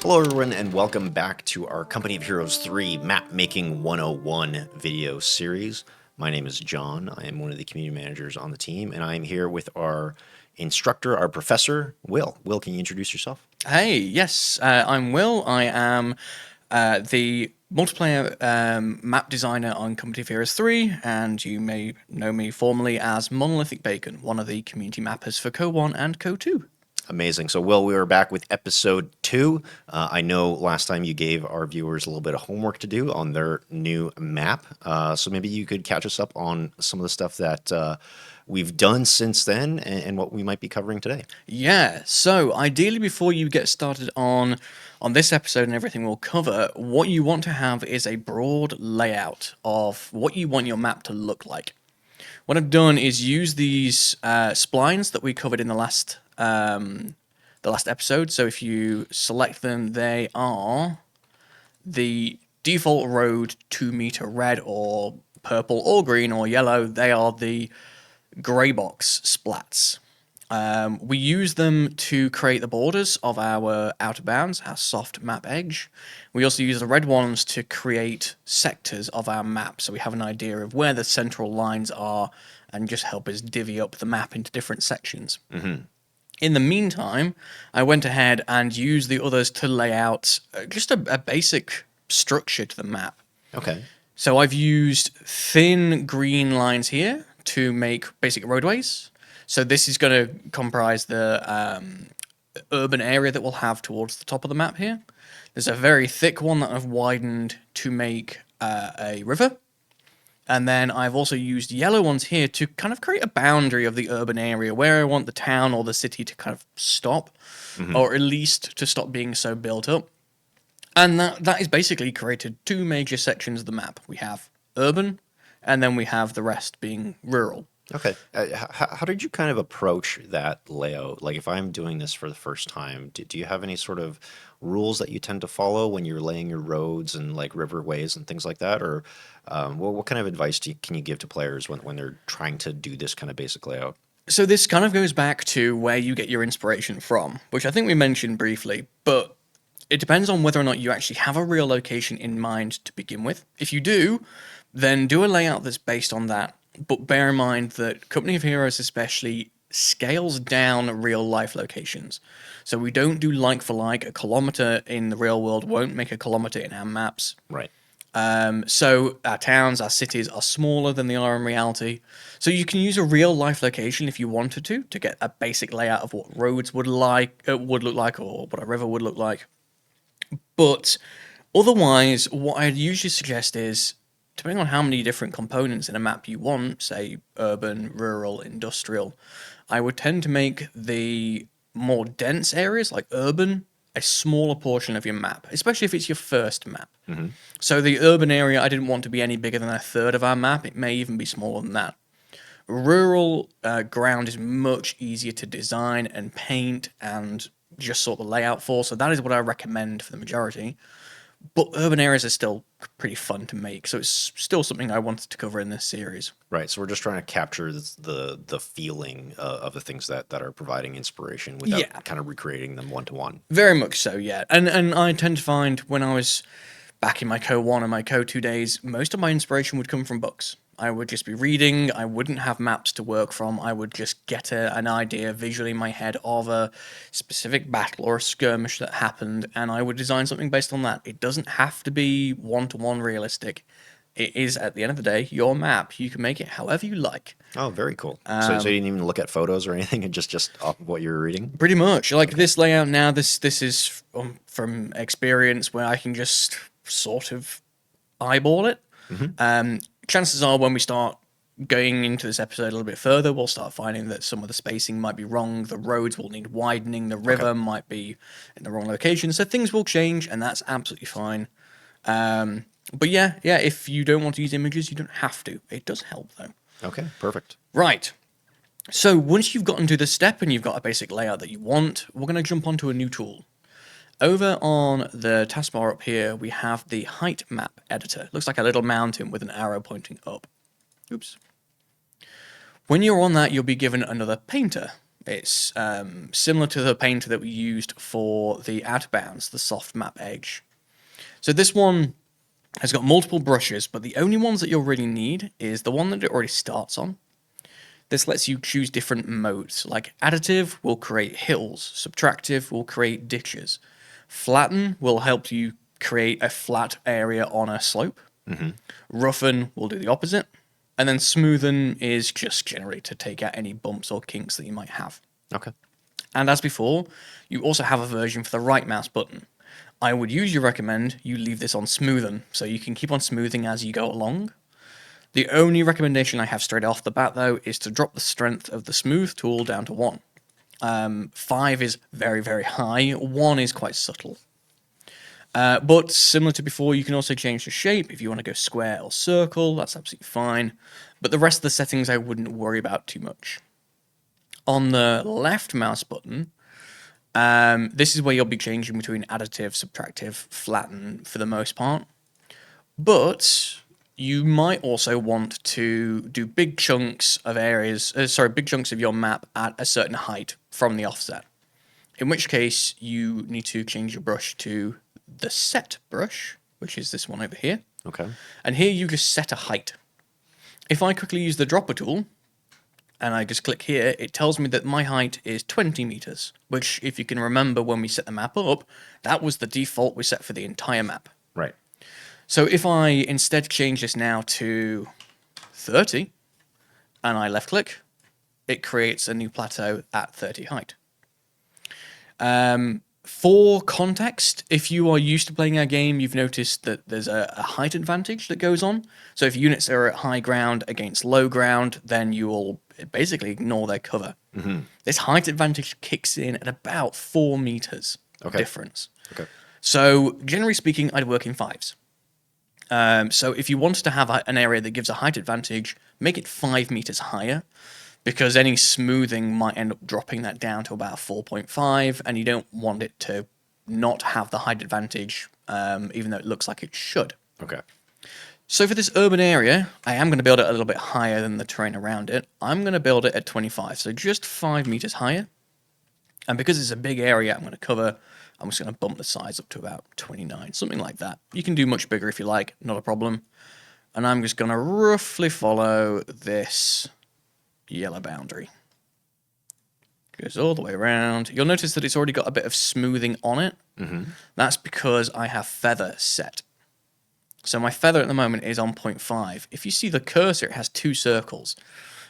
Hello everyone and welcome back to our Company of Heroes 3 Map Making 101 video series. My name is John. I am one of the community managers on the team and I am here with our instructor, our professor, Will. Will, can you introduce yourself? Hey, yes, I'm Will. I am the multiplayer map designer on Company of Heroes 3, and you may know me formerly as Monolithic Bacon, one of the community mappers for Co 1 and Co 2. Amazing. So, Will, we are back with episode 2. I know last time you gave our viewers a little bit of homework to do on their new map. So maybe you could catch us up on some of the stuff that we've done since then and what we might be covering today. Yeah, so ideally before you get started on this episode and everything we'll cover, what you want to have is a broad layout of what you want your map to look like. What I've done is use these splines that we covered in the last episode. So if you select them, they are the default road 2-meter red or purple or green or yellow. They are the grey box splats. We use them to create the borders of our outer bounds, our soft map edge. We also use the red ones to create sectors of our map, so we have an idea of where the central lines are and just help us divvy up the map into different sections. In the meantime, I went ahead and used the others to lay out just a basic structure to the map. Okay. So I've used thin green lines here to make basic roadways. So this is going to comprise the urban area that we'll have towards the top of the map here. There's a very thick one that I've widened to make a river. And then I've also used yellow ones here to kind of create a boundary of the urban area where I want the town or the city to kind of stop, or at least to stop being so built up. And that is basically created two major sections of the map. We have urban, and then we have the rest being rural. Okay. How did you kind of approach that layout? Like, if I'm doing this for the first time, do you have any sort of rules that you tend to follow when you're laying your roads and like riverways and things like that? Or what kind of advice can you give to players when they're trying to do this kind of basic layout? So this kind of goes back to where you get your inspiration from, which I think we mentioned briefly, but it depends on whether or not you actually have a real location in mind to begin with. If you do, then do a layout that's based on that. But bear in mind that Company of Heroes especially scales down real life locations. So we don't do like for like. A kilometer in the real world won't make a kilometer in our maps. Right. So our towns, our cities are smaller than they are in reality. So you can use a real life location if you wanted to get a basic layout of what roads would look like, or what a river would look like. But otherwise, what I'd usually suggest is, depending on how many different components in a map you want, say urban, rural, industrial, I would tend to make the more dense areas, like urban, a smaller portion of your map, especially if it's your first map. So the urban area, I didn't want to be any bigger than a third of our map. It may even be smaller than that. Rural ground is much easier to design and paint and just sort the layout for, so that is what I recommend for the majority. But urban areas are still pretty fun to make, so it's still something I wanted to cover in this series. Right. So we're just trying to capture the feeling of the things that are providing inspiration without kind of recreating them one to one. Very much so, yeah. And I tend to find when I was back in my Co 1 and my Co 2 days, most of my inspiration would come from books. I would just be reading, I wouldn't have maps to work from, I would just get an idea visually in my head of a specific battle or a skirmish that happened, and I would design something based on that. It doesn't have to be one-to-one realistic. It is, at the end of the day, your map. You can make it however you like. Oh, very cool. So you didn't even look at photos or anything, and just off of what you were reading? Pretty much. Like this layout now, this is from experience where I can just sort of eyeball it. Chances are when we start going into this episode a little bit further, we'll start finding that some of the spacing might be wrong, the roads will need widening, the river might be in the wrong location, so things will change, and that's absolutely fine. But yeah, if you don't want to use images, you don't have to. It does help, though. Okay, perfect. Right. So once you've gotten to this step and you've got a basic layout that you want, we're going to jump onto a new tool. Over on the taskbar up here, we have the height map editor. It looks like a little mountain with an arrow pointing up. Oops. When you're on that, you'll be given another painter. It's similar to the painter that we used for the Outbounds, the soft map edge. So this one has got multiple brushes, but the only ones that you'll really need is the one that it already starts on. This lets you choose different modes, like additive will create hills, subtractive will create ditches, flatten will help you create a flat area on a slope, roughen will do the opposite, and then smoothen is just generally to take out any bumps or kinks that you might have. Okay. And as before, you also have a version for the right mouse button. I would usually recommend you leave this on smoothen, so you can keep on smoothing as you go along. The only recommendation I have straight off the bat, though, is to drop the strength of the smooth tool down to 1. 5 is very, very high, 1 is quite subtle. But similar to before, you can also change the shape. If you want to go square or circle, that's absolutely fine. But the rest of the settings I wouldn't worry about too much. On the left mouse button, this is where you'll be changing between additive, subtractive, flatten for the most part. But you might also want to do big chunks of big chunks of your map at a certain height from the offset. In which case, you need to change your brush to the set brush, which is this one over here. Okay. And here you just set a height. If I quickly use the dropper tool, and I just click here, it tells me that my height is 20 meters, which, if you can remember when we set the map up, that was the default we set for the entire map. Right. So if I instead change this now to 30, and I left click, it creates a new plateau at 30 height. For context, if you are used to playing our game, you've noticed that there's a height advantage that goes on. So if units are at high ground against low ground, then you will basically ignore their cover. This height advantage kicks in at about 4 meters difference. Okay. So generally speaking, I'd work in 5s. So if you wanted to have an area that gives a height advantage, make it 5 meters higher, because any smoothing might end up dropping that down to about 4.5, and you don't want it to not have the height advantage, even though it looks like it should. Okay. So for this urban area, I am going to build it a little bit higher than the terrain around it. I'm going to build it at 25, so just 5 meters higher. And because it's a big area I'm going to cover, I'm just going to bump the size up to about 29, something like that. You can do much bigger if you like, not a problem. And I'm just going to roughly follow this yellow boundary. Goes all the way around. You'll notice that it's already got a bit of smoothing on it. That's because I have feather set. So my feather at the moment is on 0.5. If you see the cursor, it has 2 circles.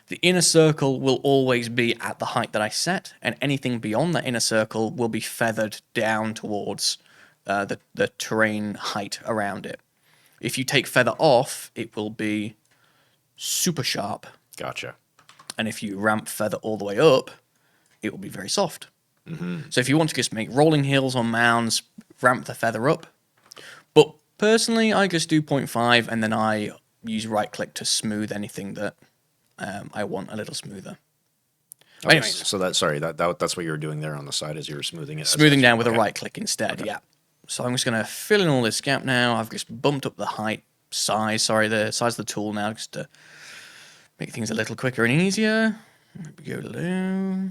The inner circle will always be at the height that I set, and anything beyond that inner circle will be feathered down towards the terrain height around it. If you take feather off, it will be super sharp. Gotcha. And if you ramp feather all the way up, it will be very soft. So if you want to just make rolling hills on mounds, ramp the feather up. But personally, I just do 0.5, and then I use right click to smooth anything that I want a little smoother. Okay, Anyways, so that's what you were doing there on the side as you were smoothing it. smoothing down with a right click instead, yeah. So I'm just going to fill in all this gap now. I've just bumped up the the size of the tool now, just to make things a little quicker and easier. There we go, low.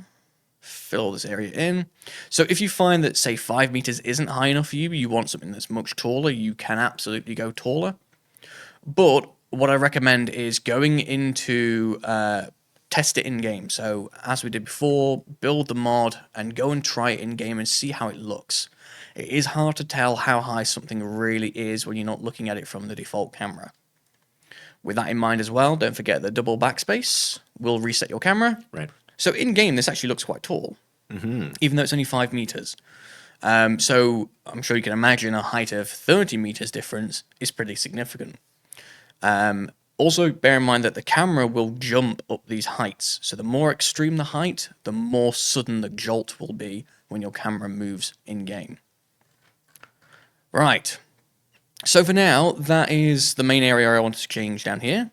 Fill all this area in. So if you find that, say, 5 meters isn't high enough for you, you want something that's much taller, you can absolutely go taller. But what I recommend is going into test it in game. So as we did before, build the mod and go and try it in game and see how it looks. It is hard to tell how high something really is when you're not looking at it from the default camera. With that in mind as well, don't forget the double backspace will reset your camera. Right. So in game, this actually looks quite tall, even though it's only 5 meters. So I'm sure you can imagine a height of 30 meters difference is pretty significant. Also, bear in mind that the camera will jump up these heights. So the more extreme the height, the more sudden the jolt will be when your camera moves in game. Right. So for now, that is the main area I wanted to change down here.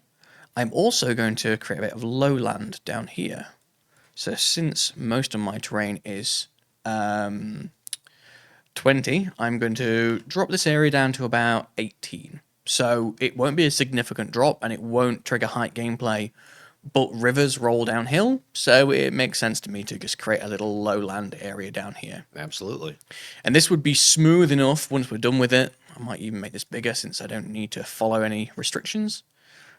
I'm also going to create a bit of lowland down here. So since most of my terrain is 20, I'm going to drop this area down to about 18. So it won't be a significant drop and it won't trigger height gameplay, but rivers roll downhill, so it makes sense to me to just create a little lowland area down here. Absolutely. And this would be smooth enough once we're done with it. I might even make this bigger since I don't need to follow any restrictions,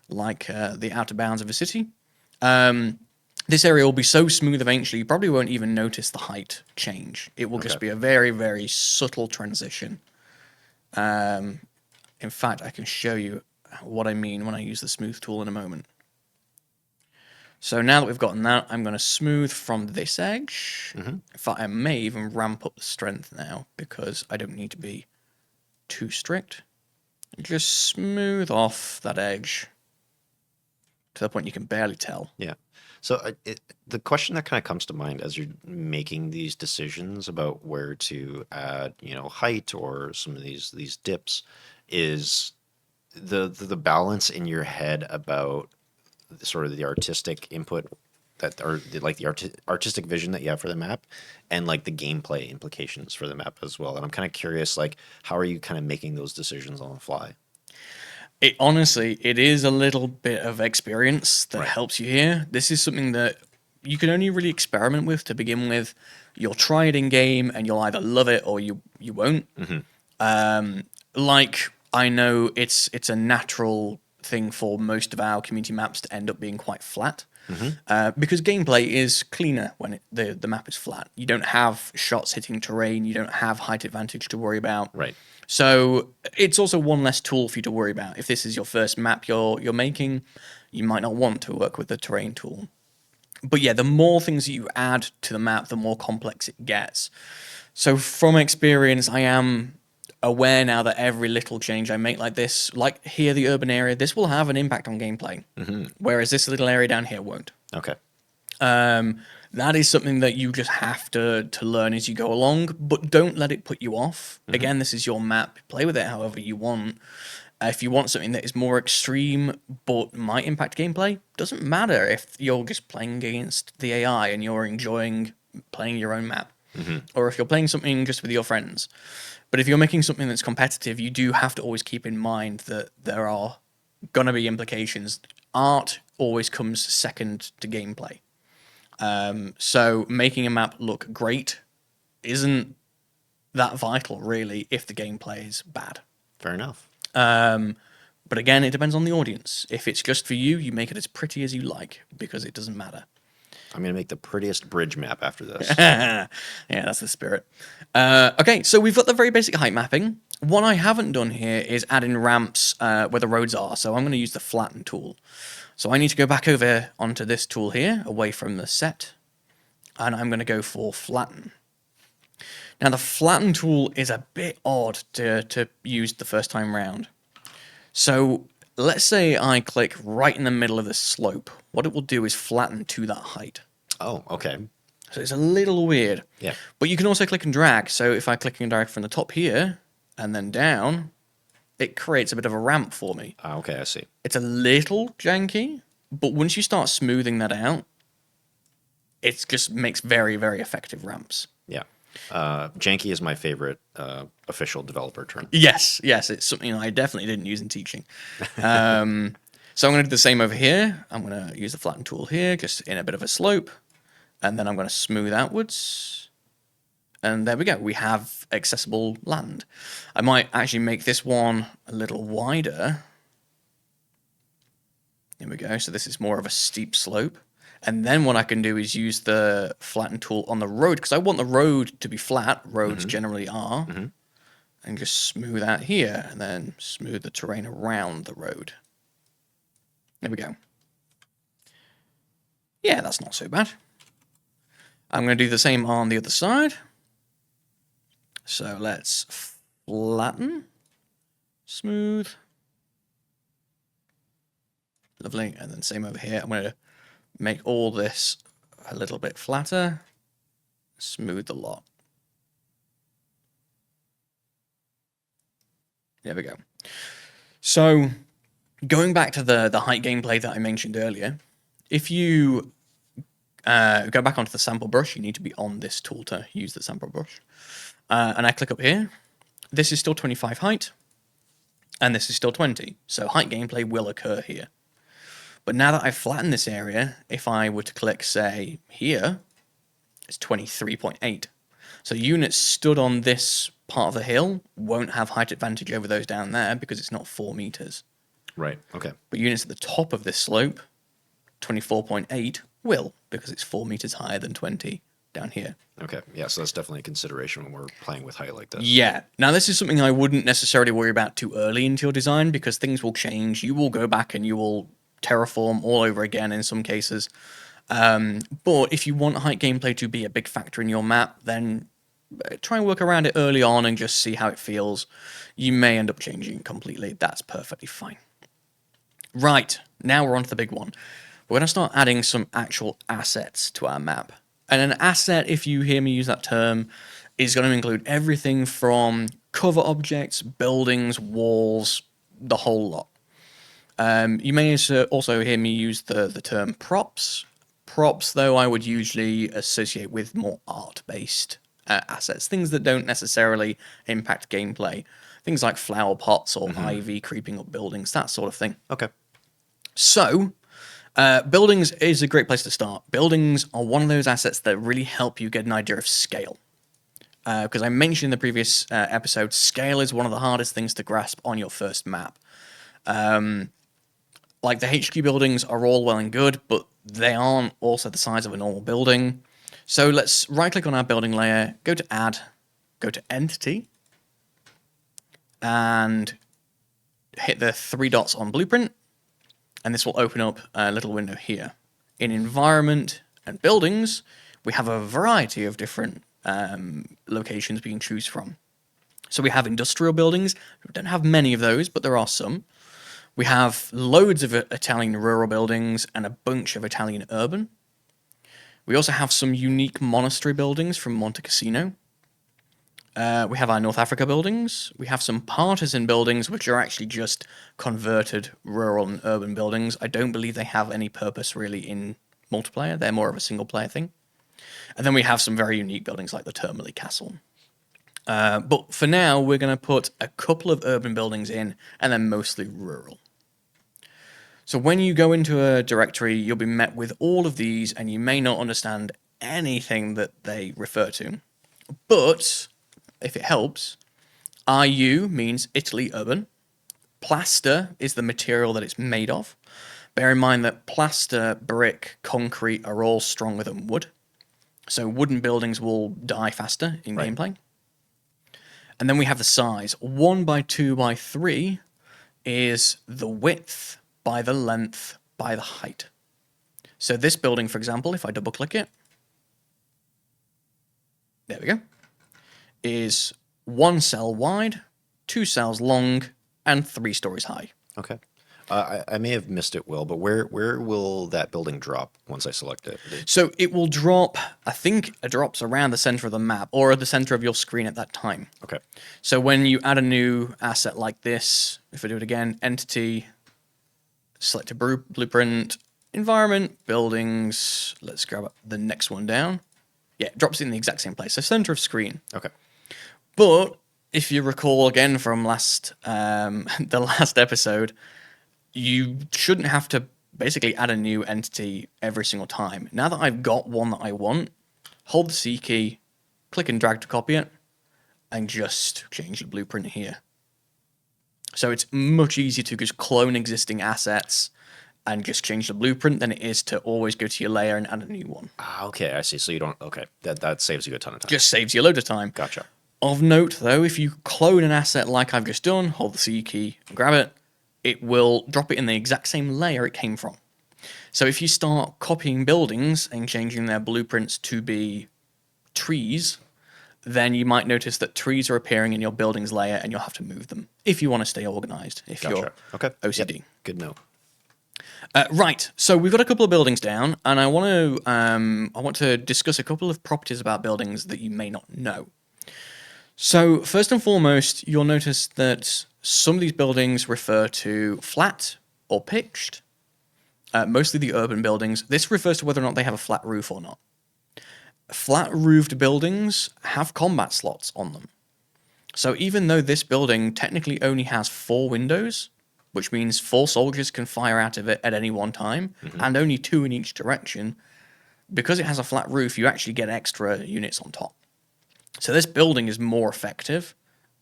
like the outer bounds of a city. This area will be so smooth eventually, you probably won't even notice the height change. It will just Okay. be a very, very subtle transition. In fact, I can show you what I mean when I use the smooth tool in a moment. So now that we've gotten that, I'm going to smooth from this edge. In fact, I may even ramp up the strength now because I don't need to be too strict. Just smooth off that edge to the point you can barely tell. Yeah. So the question that kind of comes to mind as you're making these decisions about where to add, height or some of these dips, is the balance in your head about sort of the artistic input the artistic vision that you have for the map, and like the gameplay implications for the map as well. And I'm kind of curious, like, how are you kind of making those decisions on the fly? It honestly, it is a little bit of experience that Right. helps you here. This is something that you can only really experiment with to begin with. You'll try it in game and you'll either love it or you won't. Like I know it's a natural thing for most of our community maps to end up being quite flat. Because gameplay is cleaner when the map is flat. You don't have shots hitting terrain. You don't have height advantage to worry about. Right. So it's also one less tool for you to worry about. If this is your first map you're making, you might not want to work with the terrain tool. But yeah, the more things that you add to the map, the more complex it gets. So from experience, I am aware now that every little change I make like this, like here, the urban area, this will have an impact on gameplay. Whereas this little area down here won't. Okay. That is something that you just have to learn as you go along, but don't let it put you off. Again, this is your map. Play with it however you want. If you want something that is more extreme but might impact gameplay, doesn't matter if you're just playing against the AI and you're enjoying playing your own map, or if you're playing something just with your friends. But if you're making something that's competitive, you do have to always keep in mind that there are going to be implications. Art always comes second to gameplay. So making a map look great isn't that vital, really, if the gameplay is bad. Fair enough. But again, it depends on the audience. If it's just for you, you make it as pretty as you like, because it doesn't matter. I'm going to make the prettiest bridge map after this. Yeah, that's the spirit. Okay, so we've got the very basic height mapping. What I haven't done here is add in ramps where the roads are, so I'm going to use the flatten tool. So I need to go back over onto this tool here, away from the set, and I'm going to go for flatten. Now the flatten tool is a bit odd to use the first time round. So let's say I click right in the middle of the slope. What it will do is flatten to that height. Oh, okay. So it's a little weird. Yeah. But you can also click and drag. So if I click and drag from the top here and then down, it creates a bit of a ramp for me. Okay, I see. It's a little janky, but once you start smoothing that out, it just makes very, very effective ramps. Yeah. Janky is my favorite official developer term. Yes, it's something I definitely didn't use in teaching. So I'm going to do the same over here. I'm going to use the flatten tool here, just in a bit of a slope. And then I'm going to smooth outwards. And there we go. We have accessible land. I might actually make this one a little wider. Here we go. So this is more of a steep slope. And then what I can do is use the flatten tool on the road, because I want the road to be flat. Roads generally are. And just smooth out here, and then smooth the terrain around the road. There we go. Yeah, that's not so bad. I'm going to do the same on the other side. So let's flatten, smooth. Lovely. And then same over here. I'm going to make all this a little bit flatter, smooth the lot. There we go. So going back to the height gameplay that I mentioned earlier, if you go back onto the sample brush, you need to be on this tool to use the sample brush. And I click up here. This is still 25 height, and this is still 20. So height gameplay will occur here. But now that I've flattened this area, if I were to click, say, here, it's 23.8. So units stood on this part of the hill won't have height advantage over those down there because it's not 4 meters. Right. Okay. But units at the top of this slope, 24.8, will because it's 4 meters higher than 20 down here. Okay. Yeah. So that's definitely a consideration when we're playing with height like this. Yeah. Now, this is something I wouldn't necessarily worry about too early into your design because things will change. You will go back and you will terraform all over again in some cases. But if you want height gameplay to be a big factor in your map, then try and work around it early on and just see how it feels. You may end up changing it completely. That's perfectly fine. Right. Now we're on to the big one. We're going to start adding some actual assets to our map. And an asset, if you hear me use that term, is going to include everything from cover objects, buildings, walls, the whole lot. You may also hear me use the term props. Props, though, I would usually associate with more art-based assets, things that don't necessarily impact gameplay. Things like flower pots or ivy creeping up buildings, that sort of thing. Okay. So, buildings is a great place to start. Buildings are one of those assets that really help you get an idea of scale. Because I mentioned in the previous episode, scale is one of the hardest things to grasp on your first map. Like the HQ buildings are all well and good, but they aren't also the size of a normal building. So let's right-click on our building layer, go to Add, go to Entity, and hit the 3 dots on Blueprint, and this will open up a little window here. In Environment and Buildings, we have a variety of different locations we can choose from. So we have industrial buildings. We don't have many of those, but there are some. We have loads of Italian rural buildings and a bunch of Italian urban. We also have some unique monastery buildings from Monte Cassino. We have our North Africa buildings. We have some partisan buildings, which are actually just converted rural and urban buildings. I don't believe they have any purpose really in multiplayer. They're more of a single player thing. And then we have some very unique buildings like the Termoli Castle. But for now, we're going to put a couple of urban buildings in and then mostly rural. So when you go into a directory, you'll be met with all of these and you may not understand anything that they refer to. But if it helps, IU means Italy urban. Plaster is the material that it's made of. Bear in mind that plaster, brick, concrete are all stronger than wood. So wooden buildings will die faster in gameplay. And then we have the size. 1 by 2 by 3 is the width by the length by the height. So this building, for example, if I double click it, there we go, is 1 cell wide, 2 cells long, and 3 stories high. Okay. I may have missed it, Will, but where will that building drop once I select it? So it will drop, I think it drops around the center of the map or at the center of your screen at that time. Okay. So when you add a new asset like this, if I do it again, Entity, select a blueprint, Environment, Buildings, let's grab the next one down. Yeah, it drops in the exact same place, so center of screen. Okay. But if you recall again from the last episode, you shouldn't have to basically add a new entity every single time. Now that I've got one that I want, hold the C key, click and drag to copy it, and just change the blueprint here. So it's much easier to just clone existing assets and just change the blueprint than it is to always go to your layer and add a new one. Ah, okay, I see. So you don't. Okay, that saves you a ton of time. Just saves you a load of time. Gotcha. Of note, though, if you clone an asset like I've just done, hold the C key and grab it, it will drop it in the exact same layer it came from. So if you start copying buildings and changing their blueprints to be trees, then you might notice that trees are appearing in your buildings layer and you'll have to move them if you want to stay organized, if Gotcha. you're Okay. OCD. Yep. Good note. Right, so we've got a couple of buildings down, and I want to discuss a couple of properties about buildings that you may not know. So first and foremost, you'll notice that some of these buildings refer to flat or pitched, mostly the urban buildings. This refers to whether or not they have a flat roof or not. Flat-roofed buildings have combat slots on them. So even though this building technically only has 4 windows, which means 4 soldiers can fire out of it at any one time, and only 2 in each direction. Because it has a flat roof, you actually get extra units on top. So this building is more effective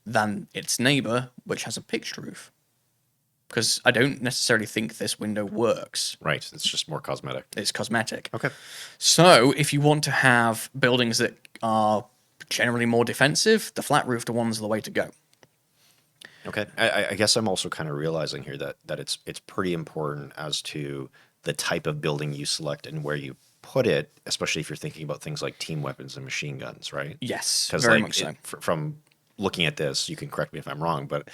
than its neighbor, which has a pitched roof. Because I don't necessarily think this window works. Right. It's just more cosmetic. It's cosmetic. Okay. So if you want to have buildings that are generally more defensive, the flat roofed ones are the way to go. Okay. I guess I'm also kind of realizing here that it's pretty important as to the type of building you select and where you put it, especially if you're thinking about things like team weapons and machine guns, right? Yes, Because very like much so. from looking at this, you can correct me if I'm wrong, but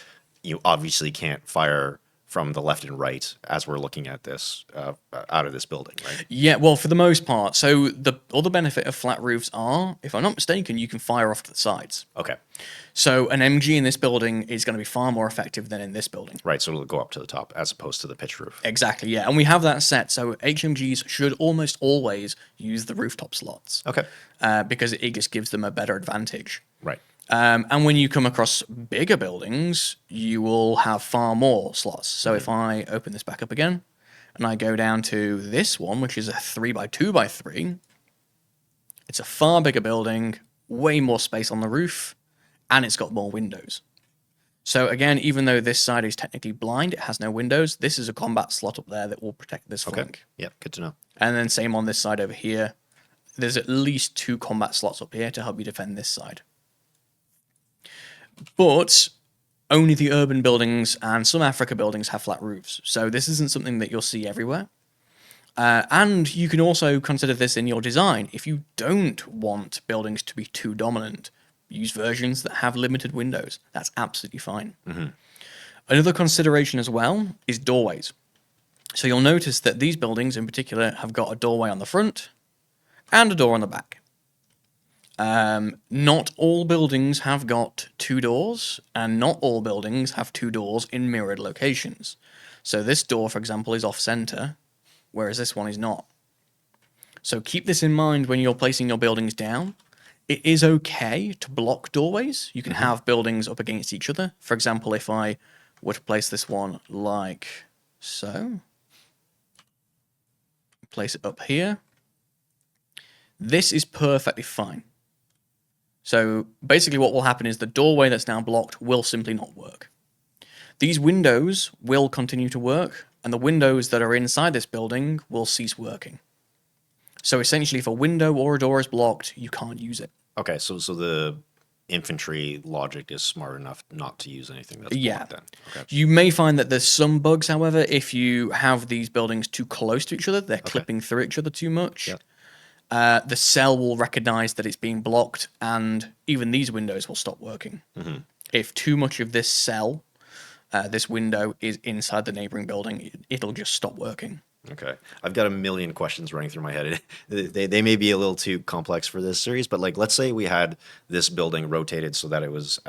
you obviously can't fire from the left and right as we're looking at this out of this building, right? Yeah, well, for the most part. So the other benefit of flat roofs are, if I'm not mistaken, you can fire off to the sides. Okay. So an MG in this building is going to be far more effective than in this building. Right. So it'll go up to the top as opposed to the pitch roof. Exactly, yeah. And we have that set. So HMGs should almost always use the rooftop slots. Okay. Because it just gives them a better advantage. Right. And when you come across bigger buildings, you will have far more slots. So if I open this back up again, and I go down to this one, which is a 3x2x3, it's a far bigger building, way more space on the roof, and it's got more windows. So again, even though this side is technically blind, it has no windows, this is a combat slot up there that will protect this Okay. flank. Yeah. Good to know. And then same on this side over here. There's at least 2 combat slots up here to help you defend this side. But only the urban buildings and some Africa buildings have flat roofs. So this isn't something that you'll see everywhere. And you can also consider this in your design. If you don't want buildings to be too dominant, use versions that have limited windows. That's absolutely fine. Another consideration as well is doorways. So you'll notice that these buildings in particular have got a doorway on the front and a door on the back. Not all buildings have got 2 doors, and not all buildings have 2 doors in mirrored locations. So this door, for example, is off-center, whereas this one is not. So keep this in mind when you're placing your buildings down. It is okay to block doorways. You can have buildings up against each other. For example, if I were to place this one like so, place it up here, this is perfectly fine. So basically what will happen is the doorway that's now blocked will simply not work. These windows will continue to work, and the windows that are inside this building will cease working. So essentially, if a window or a door is blocked, you can't use it. Okay. So the infantry logic is smart enough not to use anything that's blocked then. Okay. You may find that there's some bugs, however, if you have these buildings too close to each other, they're clipping through each other too much. Yep. The cell will recognize that it's being blocked, and even these windows will stop working. If too much of this cell, this window, is inside the neighboring building, it'll just stop working. Okay. I've got a million questions running through my head. They may be a little too complex for this series, but like, let's say we had this building rotated so that it was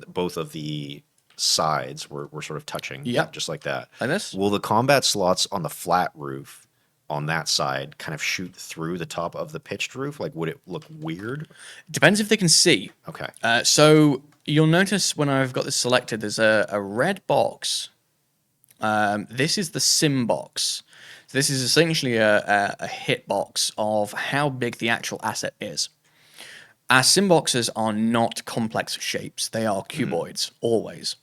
both of the sides were sort of touching. Yep. Just like that. Like this? Will the combat slots on the flat roof on that side kind of shoot through the top of the pitched roof? Like, would it look weird? Depends if they can see. Okay. So you'll notice when I've got this selected, there's a red box. This is the sim box. This is essentially a hit box of how big the actual asset is. Our sim boxes are not complex shapes. They are cuboids, always.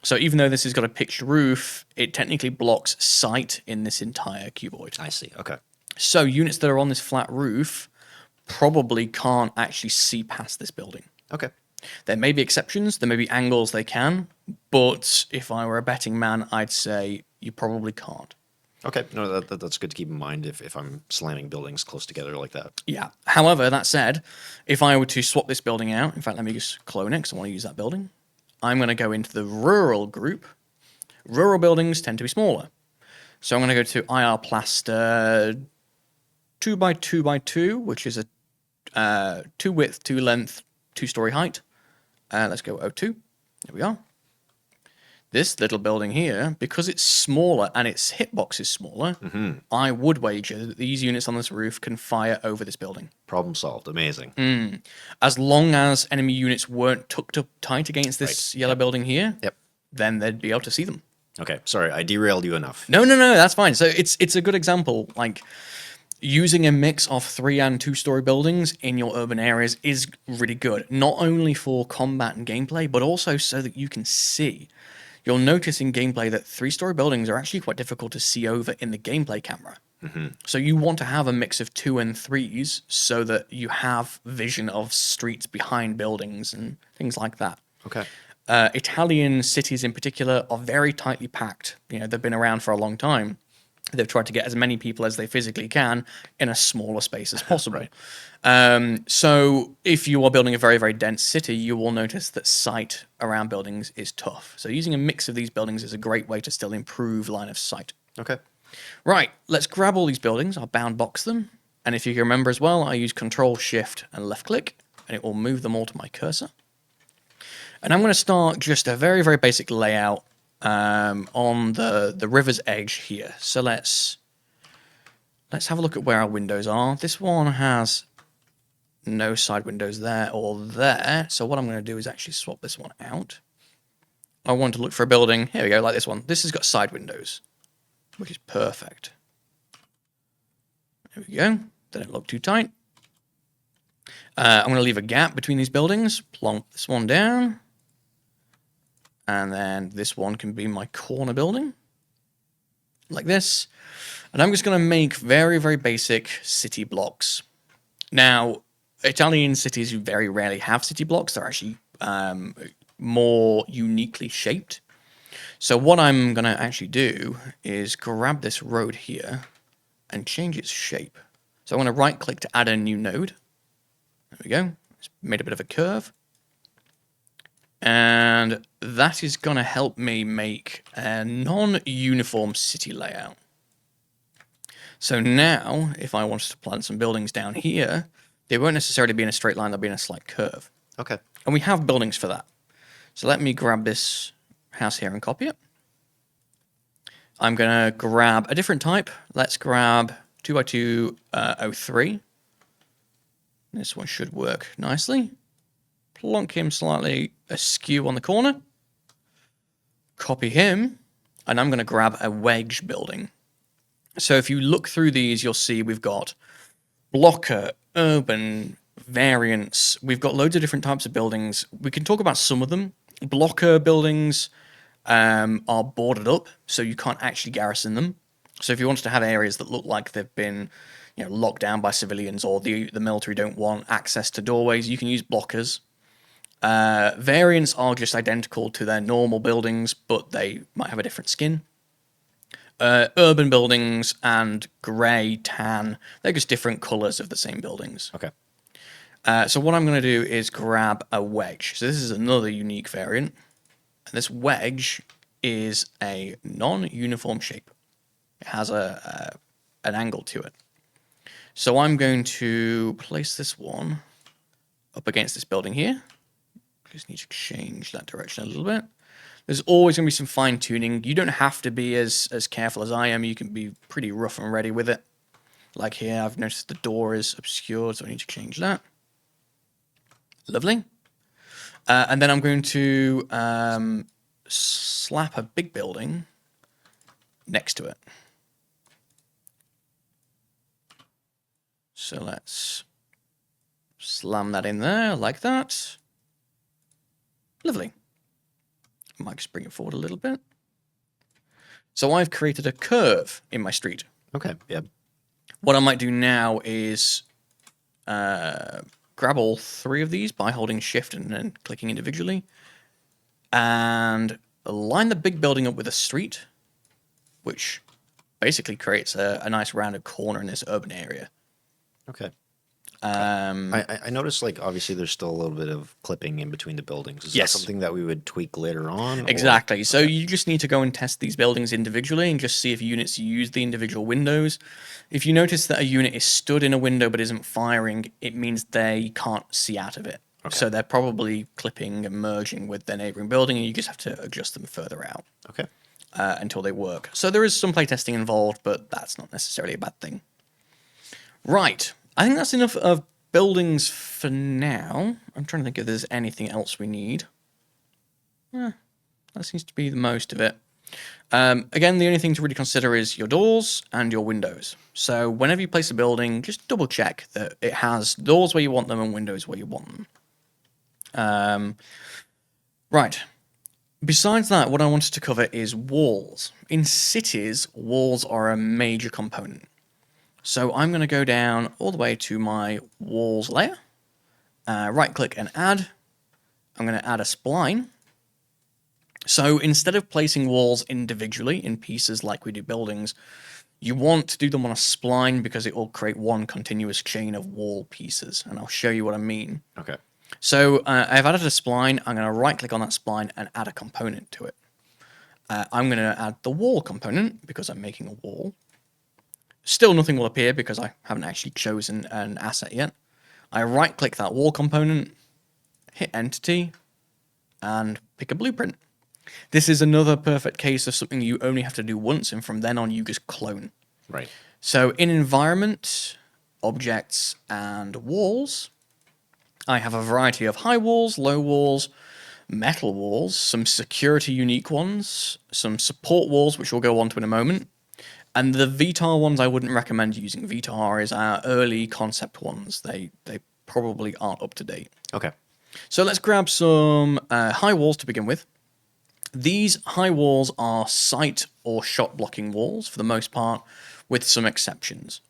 So even though this has got a pitched roof, it technically blocks sight in this entire cuboid. I see. Okay. So units that are on this flat roof probably can't actually see past this building. Okay. There may be exceptions, there may be angles they can, but if I were a betting man, I'd say you probably can't. Okay. No, that's good to keep in mind if I'm slamming buildings close together like that. Yeah. However, that said, if I were to swap this building out, in fact, let me just clone it because I want to use that building. I'm going to go into the rural group. Rural buildings tend to be smaller. So I'm going to go to IR Plaster 2x2x2, which is a 2 width, 2 length, 2-story height. Let's go O2. There we are. This little building here, because it's smaller and its hitbox is smaller, I would wager that these units on this roof can fire over this building. Problem solved. Amazing. As long as enemy units weren't tucked up tight against this yellow building here, Yep. then they'd be able to see them. Okay, sorry, I derailed you enough. No, no, no, that's fine. So it's a good example. Like using a mix of 3 and 2-story buildings in your urban areas is really good. Not only for combat and gameplay, but also so that you can see. You'll notice in gameplay that 3-story buildings are actually quite difficult to see over in the gameplay camera. So you want to have a mix of 2 and 3s so that you have vision of streets behind buildings and things like that. Okay. Italian cities in particular are very tightly packed. You know, they've been around for a long time. They've tried to get as many people as they physically can in a smaller space as possible. So if you are building a very, very dense city, you will notice that sight around buildings is tough. So using a mix of these buildings is a great way to still improve line of sight. Okay. Right, let's grab all these buildings. I'll bound box them. And if you can remember as well, I use Control, Shift, and left click, and it will move them all to my cursor. And I'm going to start just a very, very basic layout on the river's edge here. So let's have a look at where our windows are. This one has no side windows there or there. So what I'm going to do is actually swap this one out. I want to look for a building. Here we go, like this one. This has got side windows, which is perfect. There we go. They don't look too tight. I'm going to leave a gap between these buildings. Plonk this one down. And then this one can be my corner building. Like this. And I'm just going to make very, very basic city blocks. Now, Italian cities very rarely have city blocks. They're actually more uniquely shaped. So what I'm going to actually do is grab this road here and change its shape. So I'm going to right click to add a new node. There we go. It's made a bit of a curve. And that is going to help me make a non-uniform city layout. So now, if I wanted to plant some buildings down here, they won't necessarily be in a straight line, they'll be in a slight curve. Okay. And we have buildings for that. So let me grab this house here and copy it. I'm going to grab a different type. Let's grab 2x2 03. This one should work nicely. Plonk him slightly askew on the corner. Copy him. And I'm going to grab a wedge building. So if you look through these, you'll see we've got blocker, urban, variants. We've got loads of different types of buildings. We can talk about some of them. Blocker buildings are boarded up, so you can't actually garrison them. So if you wanted to have areas that look like they've been, locked down by civilians, or the military don't want access to doorways, you can use blockers. Variants are just identical to their normal buildings, but they might have a different skin. Urban buildings and grey, tan, they're just different colours of the same buildings. Okay. So what I'm going to do is grab a wedge. So this is another unique variant. And this wedge is a non-uniform shape. It has an angle to it. So I'm going to place this one up against this building here. Just need to change that direction a little bit. There's always going to be some fine tuning. You don't have to be as careful as I am. You can be pretty rough and ready with it. Like here, I've noticed the door is obscured, so I need to change that. Lovely. And then I'm going to slap a big building next to it. So let's slam that in there like that. Lovely. I might just bring it forward a little bit. So I've created a curve in my street. Okay. Yeah. What I might do now is grab all 3 of these by holding shift and then clicking individually, and line the big building up with a street, which basically creates a nice rounded corner in this urban area. Okay. I noticed, like, obviously there's still a little bit of clipping in between the buildings. Is Yes. that something that we would tweak later on? or- Exactly. So you just need to go and test these buildings individually and just see if units use the individual windows. If you notice that a unit is stood in a window but isn't firing, it means they can't see out of it. Okay. So they're probably clipping and merging with their neighboring building, and you just have to adjust them further out Okay. until they work. So there is some playtesting involved, but that's not necessarily a bad thing. Right. I think that's enough of buildings for now. I'm trying to think if there's anything else we need. That seems to be the most of it. Again, the only thing to really consider is your doors and your windows. So whenever you place a building, just double check that it has doors where you want them and windows where you want them. Right. Besides that, what I wanted to cover is walls. In cities, walls are a major component. So I'm going to go down all the way to my walls layer, right click and add. I'm going to add a spline. So instead of placing walls individually in pieces like we do buildings, you want to do them on a spline because it will create one continuous chain of wall pieces. And I'll show you what I mean. Okay. So I've added a spline. I'm going to right click on that spline and add a component to it. I'm going to add the wall component because I'm making a wall. Still nothing will appear because I haven't actually chosen an asset yet. I right click that wall component, hit entity, and pick a blueprint. This is another perfect case of something you only have to do once, and from then on you just clone. Right. So in environment, objects, and walls, I have a variety of high walls, low walls, metal walls, some security unique ones, some support walls, which we'll go on to in a moment. And the VTAR ones I wouldn't recommend using. VTAR is our early concept ones. They probably aren't up to date. Okay. So let's grab some high walls to begin with. These high walls are sight or shot blocking walls for the most part, with some exceptions.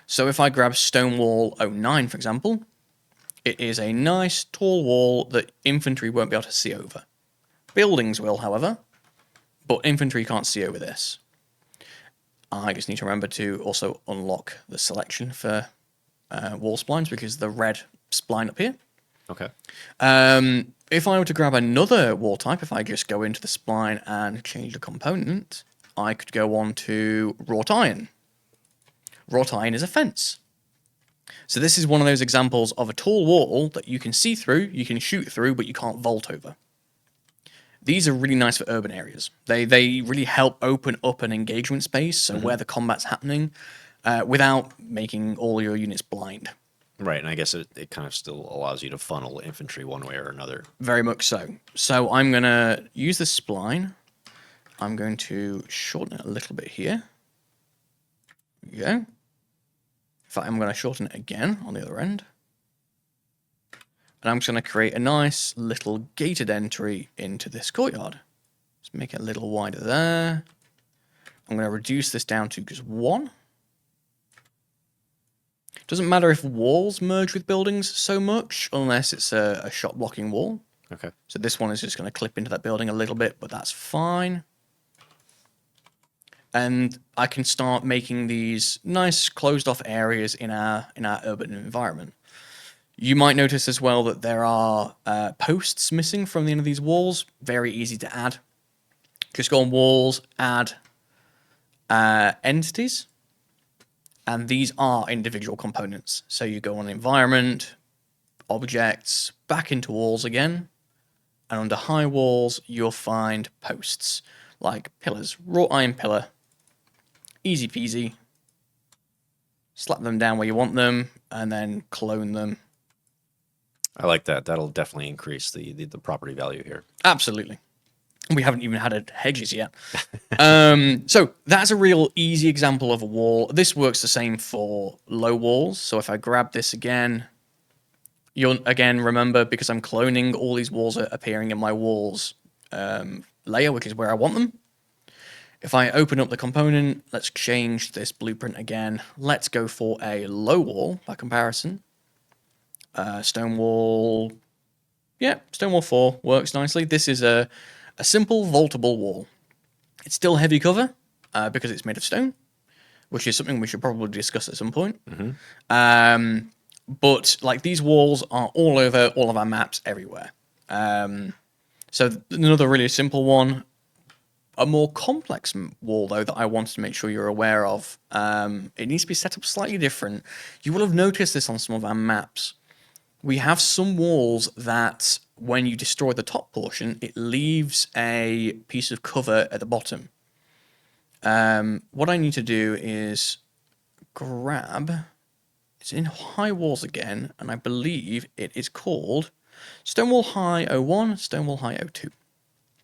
So if I grab stone wall 09, for example, it is a nice tall wall that infantry won't be able to see over. Buildings will, however, but infantry can't see over this. I just need to remember to also unlock the selection for wall splines, which is the red spline up here. Okay. If I were to grab another wall type, if I just go into the spline and change the component, I could go on to wrought iron. Wrought iron is a fence. So this is one of those examples of a tall wall that you can see through, you can shoot through, but you can't vault over. These are really nice for urban areas. They really help open up an engagement space, so where the combat's happening, without making all your units blind. Right. And I guess it kind of still allows you to funnel infantry one way or another. Very much so. So I'm going to use the spline. I'm going to shorten it a little bit here. There we go. In fact, I'm going to shorten it again on the other end. And I'm just going to create a nice little gated entry into this courtyard. Let's make it a little wider there. I'm going to reduce this down to just 1. Doesn't matter if walls merge with buildings so much, unless it's a shot blocking wall. Okay. So this one is just going to clip into that building a little bit, but that's fine. And I can start making these nice closed off areas in our urban environment. You might notice as well that there are posts missing from the end of these walls. Very easy to add. Just go on walls, add entities. And these are individual components. So you go on environment, objects, back into walls again. And under high walls, you'll find posts like pillars. Wrought iron pillar. Easy peasy. Slap them down where you want them and then clone them. I like that. That'll definitely increase the property value here. Absolutely. We haven't even had hedges yet. So that's a real easy example of a wall. This works the same for low walls. So if I grab this again, you'll again remember, because I'm cloning, all these walls are appearing in my walls layer, which is where I want them. If I open up the component, let's change this blueprint again. Let's go for a low wall by comparison. Stone wall. Yeah, stone wall 4 works nicely. This is a simple vaultable wall. It's still heavy cover because it's made of stone, which is something we should probably discuss at some point. But like, these walls are all over all of our maps everywhere. So another really simple one. A more complex wall, though, that I wanted to make sure you're aware of. It needs to be set up slightly different. You will have noticed this on some of our maps. We have some walls that, when you destroy the top portion, it leaves a piece of cover at the bottom. What I need to do is grab... It's in high walls again, and I believe it is called Stonewall High 01, Stonewall High 02.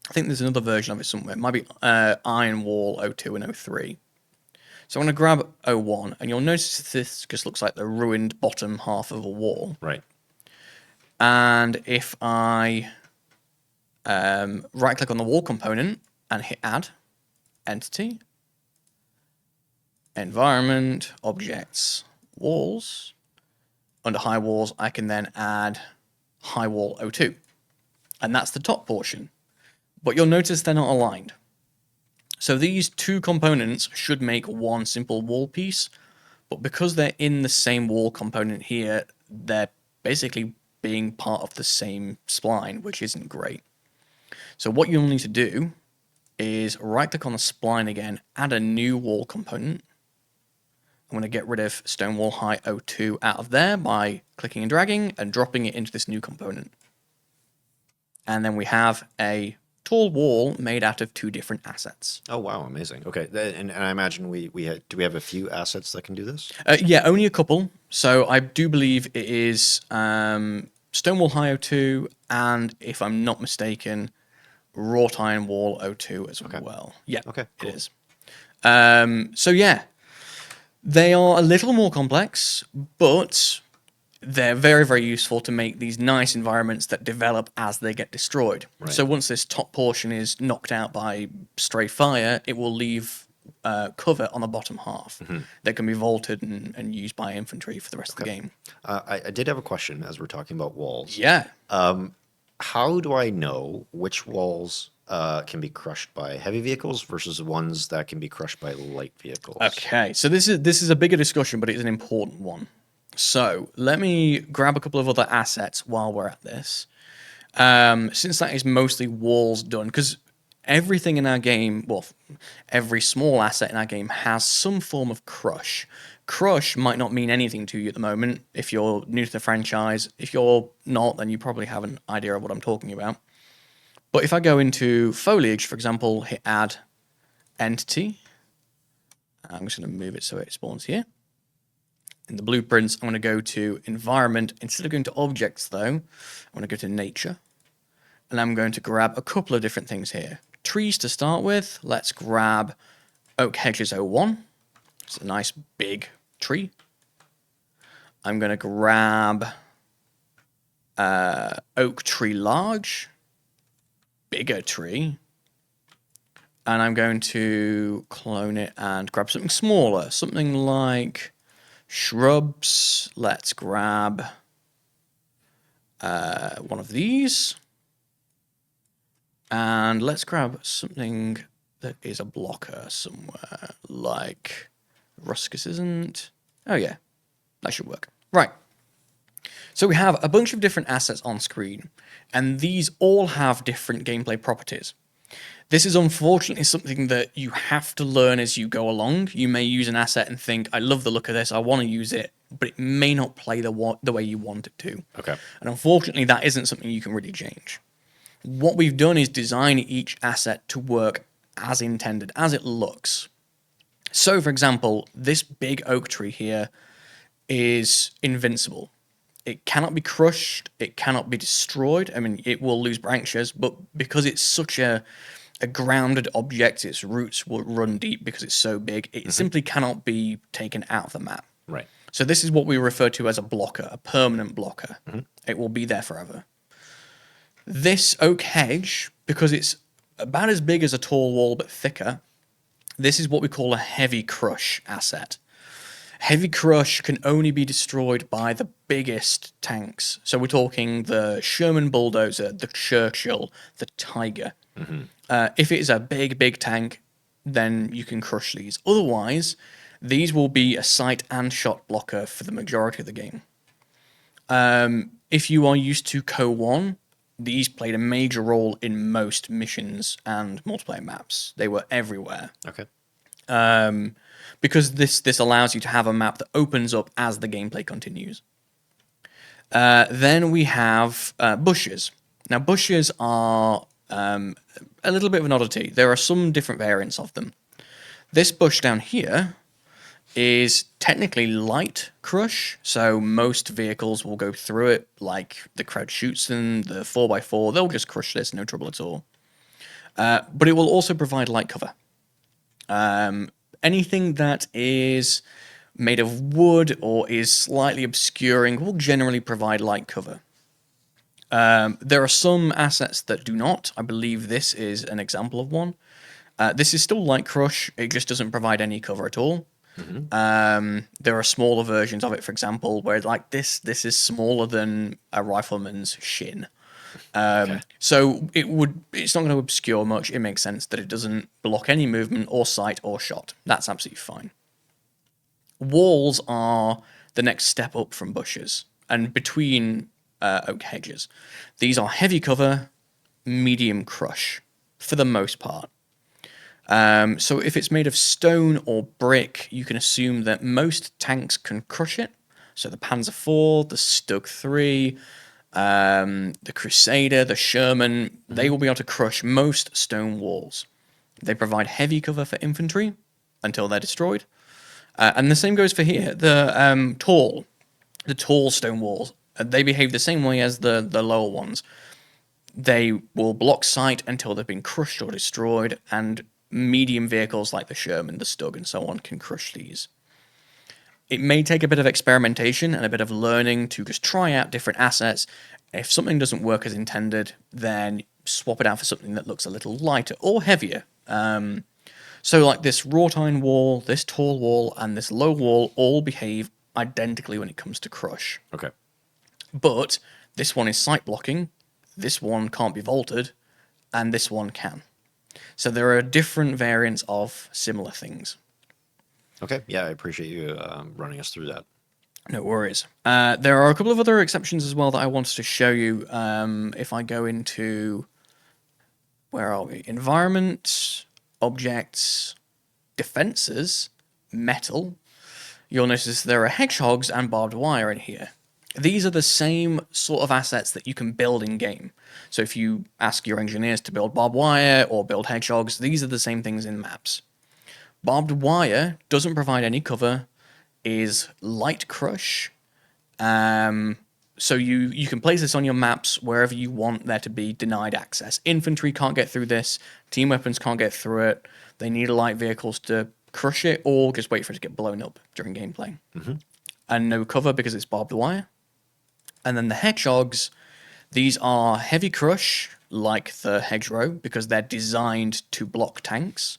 I think there's another version of it somewhere. It might be Iron Wall O2 and O3. So I'm going to grab O1, and you'll notice this just looks like the ruined bottom half of a wall. Right. And if I right-click on the wall component and hit Add, Entity, Environment, Objects, Walls, under High Walls, I can then add High Wall O2. And that's the top portion. But you'll notice they're not aligned. So these two components should make one simple wall piece, but because they're in the same wall component here, they're basically being part of the same spline, which isn't great. So what you'll need to do is right-click on the spline again, add a new wall component. I'm going to get rid of Stone Wall Height O2 out of there by clicking and dragging and dropping it into this new component. And then we have a tall wall made out of two different assets. Oh wow, amazing. Okay, and I imagine do we have a few assets that can do this? Yeah, only a couple. So I do believe it is Stonewall High O2 and, if I'm not mistaken, Wrought Iron Wall O2 as well. Yeah, Okay, cool. it is. So yeah, they are a little more complex, but they're very, very useful to make these nice environments that develop as they get destroyed. Right. So once this top portion is knocked out by stray fire, it will leave cover on the bottom half that can be vaulted and used by infantry for the rest of the game. I did have a question as we're talking about walls. Yeah. How do I know which walls can be crushed by heavy vehicles versus ones that can be crushed by light vehicles? Okay. So this is a bigger discussion, but it's an important one. So let me grab a couple of other assets while we're at this. Since that is mostly walls done, because everything in our game, well, every small asset in our game has some form of crush. Crush might not mean anything to you at the moment if you're new to the franchise. If you're not, then you probably have an idea of what I'm talking about. But if I go into Foliage, for example, hit Add, Entity, I'm just going to move it so it spawns here. In the blueprints, I'm going to go to Environment. Instead of going to Objects, though, I'm going to go to Nature. And I'm going to grab a couple of different things here. Trees to start with. Let's grab Oak Hedges 01. It's a nice big tree. I'm going to grab Oak Tree Large. Bigger tree. And I'm going to clone it and grab something smaller. Something like shrubs. Let's grab one of these. And let's grab something that is a blocker somewhere, like Ruscus isn't. Oh yeah, that should work. Right. So we have a bunch of different assets on screen, and these all have different gameplay properties. This is unfortunately something that you have to learn as you go along. You may use an asset and think, I love the look of this, I want to use it, but it may not play the way you want it to. Okay. And unfortunately, that isn't something you can really change. What we've done is design each asset to work as intended, as it looks. So, for example, this big oak tree here is invincible. It cannot be crushed, it cannot be destroyed. I mean, it will lose branches, but because it's such a grounded object, its roots will run deep because it's so big, it simply cannot be taken out of the map. Right. So this is what we refer to as a blocker, a permanent blocker. It will be there forever. This oak hedge, because it's about as big as a tall wall but thicker, this is what we call a heavy crush asset. Heavy crush can only be destroyed by the biggest tanks. So we're talking the Sherman Bulldozer, the Churchill, the Tiger. If it is a big, big tank, then you can crush these. Otherwise, these will be a sight and shot blocker for the majority of the game. If you are used to Co-1, these played a major role in most missions and multiplayer maps. They were everywhere. Okay. Because this allows you to have a map that opens up as the gameplay continues. Then we have bushes. Now, bushes are a little bit of an oddity. There are some different variants of them. This bush down here is technically light crush, so most vehicles will go through it, like the Crowd Shoots and the 4x4. They'll just crush this, no trouble at all. But it will also provide light cover. Anything that is made of wood or is slightly obscuring will generally provide light cover. There are some assets that do not. I believe this is an example of one. This is still Light Crush. It just doesn't provide any cover at all. There are smaller versions of it, for example, where like this is smaller than a rifleman's shin. Okay. So it's not going to obscure much. It makes sense that it doesn't block any movement or sight or shot. That's absolutely fine. Walls are the next step up from bushes and between oak hedges. These are heavy cover, medium crush for the most part. So if it's made of stone or brick, you can assume that most tanks can crush it. So the Panzer IV, the Stug 3, the Crusader, the Sherman, they will be able to crush most stone walls. They provide heavy cover for infantry until they're destroyed. And the same goes for here. The tall stone walls, they behave the same way as the lower ones. They will block sight until they've been crushed or destroyed, and medium vehicles like the Sherman, the Stug, and so on can crush these. It may take a bit of experimentation and a bit of learning to just try out different assets. If something doesn't work as intended, then swap it out for something that looks a little lighter or heavier. So like this wrought iron wall, this tall wall, and this low wall all behave identically when it comes to crush. Okay. But this one is sight blocking, this one can't be vaulted, and this one can. So there are different variants of similar things. Okay. Yeah, I appreciate you running us through that. No worries. There are a couple of other exceptions as well that I wanted to show you. If I go into, where are we? Environment, objects, defenses, metal. You'll notice there are hedgehogs and barbed wire in here. These are the same sort of assets that you can build in game. So if you ask your engineers to build barbed wire or build hedgehogs, these are the same things in maps. Barbed wire doesn't provide any cover, is light crush. So you can place this on your maps wherever you want there to be denied access. Infantry can't get through this, team weapons can't get through it, they need light vehicles to crush it or just wait for it to get blown up during gameplay. And no cover because it's barbed wire. And then the hedgehogs, these are heavy crush, like the hedgerow, because they're designed to block tanks,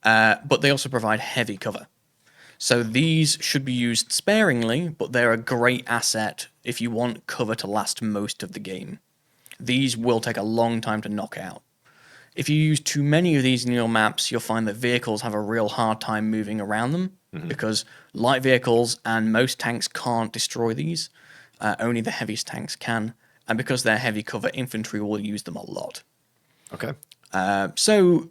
but they also provide heavy cover. So these should be used sparingly, but they're a great asset if you want cover to last most of the game. These will take a long time to knock out. If you use too many of these in your maps, you'll find that vehicles have a real hard time moving around them, because light vehicles and most tanks can't destroy these. Only the heaviest tanks can, and because they're heavy cover, infantry will use them a lot. Okay. So,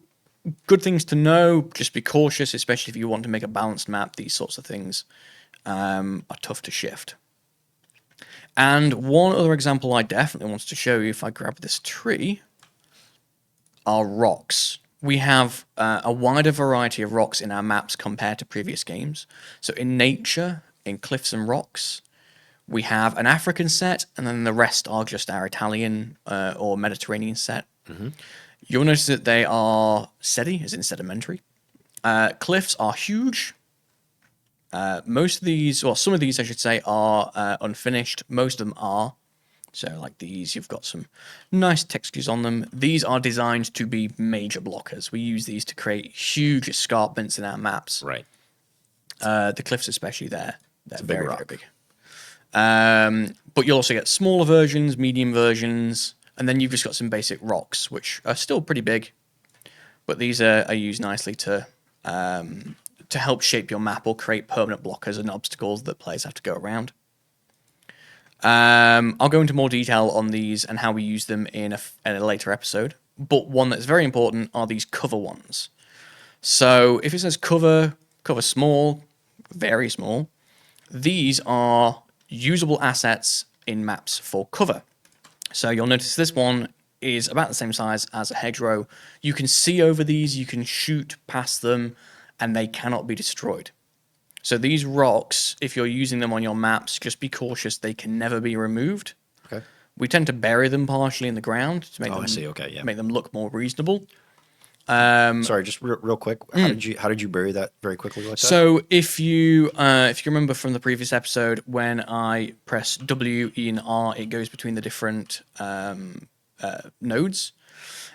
good things to know. Just be cautious, especially if you want to make a balanced map. These sorts of things are tough to shift. And one other example I definitely wanted to show you, if I grab this tree, are rocks. We have a wider variety of rocks in our maps compared to previous games. So in nature, in cliffs and rocks, we have an African set, and then the rest are just our Italian or Mediterranean set. You'll notice that they are seddy, as in sedimentary. Cliffs are huge. Most of these, or some of these, I should say, are unfinished. Most of them are. So, like these, you've got some nice textures on them. These are designed to be major blockers. We use these to create huge escarpments in our maps. Right. The cliffs, especially, they're a big very, rock. very big. But you'll also get smaller versions, medium versions, and then you've just got some basic rocks, which are still pretty big. But these are used nicely to help shape your map or create permanent blockers and obstacles that players have to go around. I'll go into more detail on these and how we use them in a later episode. But one that's very important are these cover ones. So if it says cover small, very small, these are usable assets in maps for cover. So you'll notice this one is about the same size as a hedgerow. You can see over these, you can shoot past them, and they cannot be destroyed. So these rocks, if you're using them on your maps, just be cautious, they can never be removed. Okay. We tend to bury them partially in the ground to make Oh, them I see. Okay, yeah. make them look more reasonable. Sorry, just real quick. How did you bury that very quickly like that? So if you remember from the previous episode, when I press W, E, and R, it goes between the different nodes.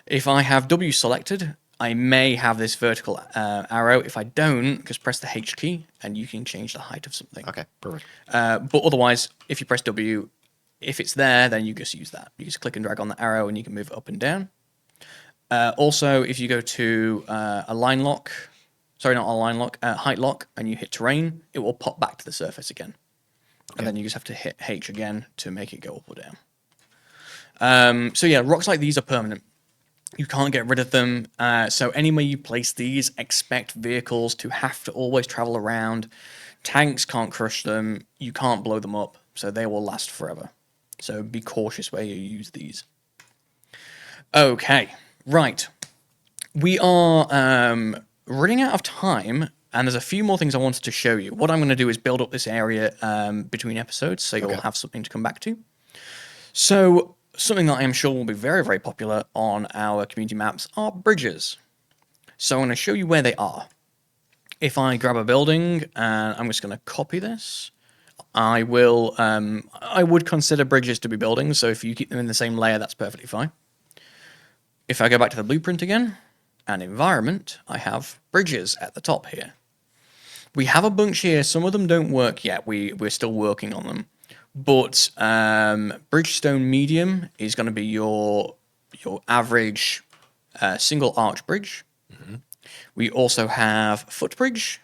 If I have W selected, I may have this vertical arrow. If I don't, just press the H key, and you can change the height of something. Okay, perfect. But otherwise, if you press W, if it's there, then you just use that. You just click and drag on the arrow, and you can move it up and down. Also, if you go to a line lock, sorry, not a line lock, height lock, and you hit terrain, it will pop back to the surface again. And then you just have to hit H again to make it go up or down. So yeah, rocks like these are permanent. You can't get rid of them. So anywhere you place these, expect vehicles to have to always travel around. Tanks can't crush them. You can't blow them up. So they will last forever. So be cautious where you use these. Okay, right. We are running out of time, and there's a few more things I wanted to show you. What I'm going to do is build up this area between episodes, so you'll have something to come back to. So something that I am sure will be very, very popular on our community maps are bridges. So I'm going to show you where they are. If I grab a building, and I'm just going to copy this, I would consider bridges to be buildings, so if you keep them in the same layer, that's perfectly fine. If I go back to the blueprint again, and environment, I have bridges at the top here. We have a bunch here. Some of them don't work yet. We're still working on them. But Bridgestone Medium is going to be your average single arch bridge. We also have Footbridge,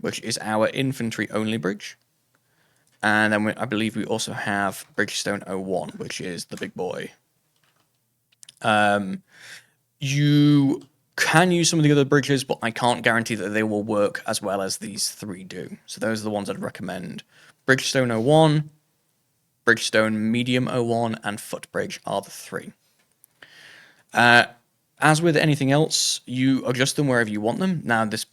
which is our infantry only bridge. And then I believe we also have Bridgestone 01, which is the big boy. You can use some of the other bridges, but I can't guarantee that they will work as well as these three do. So those are the ones I'd recommend. Bridgestone 01, Bridgestone Medium 01, and Footbridge are the three. As with anything else, you adjust them wherever you want them. Now, this